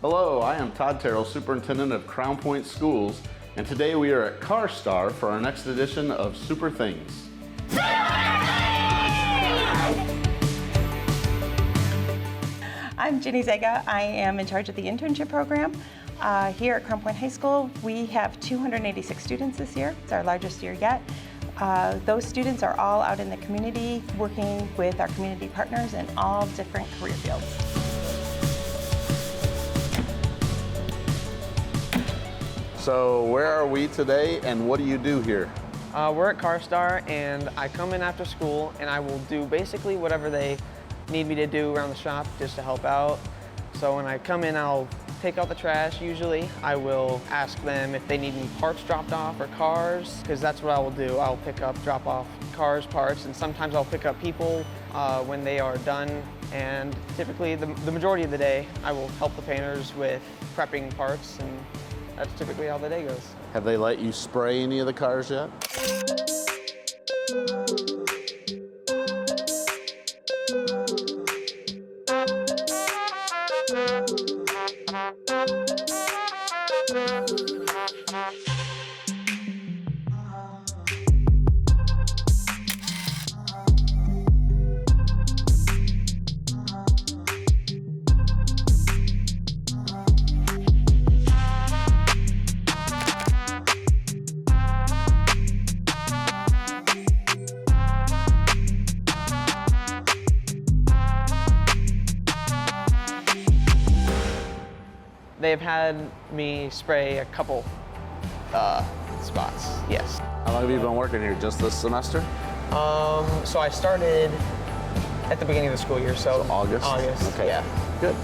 Hello, I am Todd Terrill, Superintendent of Crown Point Schools, and today we are at CarStar for our next edition of Super Things. I'm Ginny Zega. I am in charge of the internship program. Here at Crown Point High School, we have 286 students this year. It's our largest year yet. Those students are all out in the community working with our community partners in all different career fields. So where are we today and what do you do here? We're at CarStar and I come in after school and I will do basically whatever they need me to do around the shop just to help out. So when I come in, I'll take out the trash usually. I will ask them if they need any parts dropped off or cars, because that's what I will do. I'll pick up, drop off cars, parts, and sometimes I'll pick up people when they are done. And typically the majority of the day, I will help the painters with prepping parts, and that's typically how the day goes. Have they let you spray any of the cars yet? They've had me spray a couple spots, yes. How long have you been working here? Just this semester? So I started at the beginning of the school year, so August? August, okay. Yeah. Good.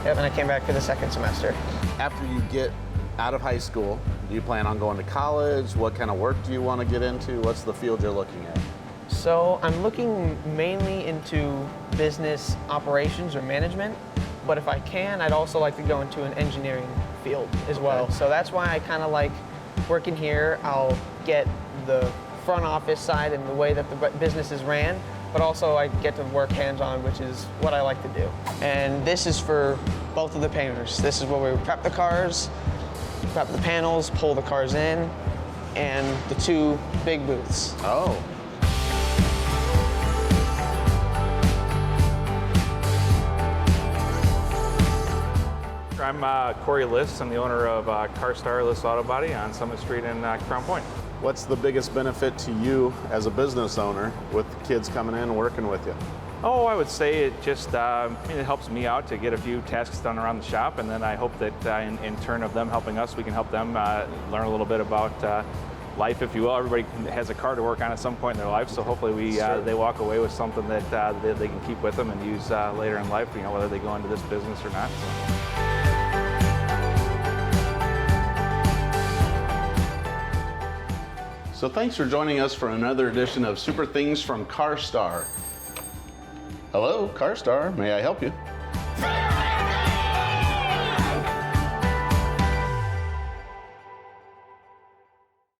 Yep, and I came back for the second semester. After you get out of high school, do you plan on going to college? What kind of work do you want to get into? What's the field you're looking at? So I'm looking mainly into business operations or management, but if I can, I'd also like to go into an engineering field as well. Okay. So that's why I kind of like working here. I'll get the front office side and the way that the business is ran, but also I get to work hands-on, which is what I like to do. And this is for both of the painters. This is where we prep the cars, prep the panels, pull the cars in, and the two big booths. Oh. I'm Corey Liss. I'm the owner of CarStar Liss Auto Body on Summit Street in Crown Point. What's the biggest benefit to you as a business owner with kids coming in and working with you? Oh, I would say it just it helps me out to get a few tasks done around the shop, and then I hope that in turn of them helping us, we can help them learn a little bit about life, if you will. Everybody has a car to work on at some point in their life, so hopefully they walk away with something that they can keep with them and use later in life, whether they go into this business or not. So thanks for joining us for another edition of Super Things from CarStar. Hello, CarStar, may I help you?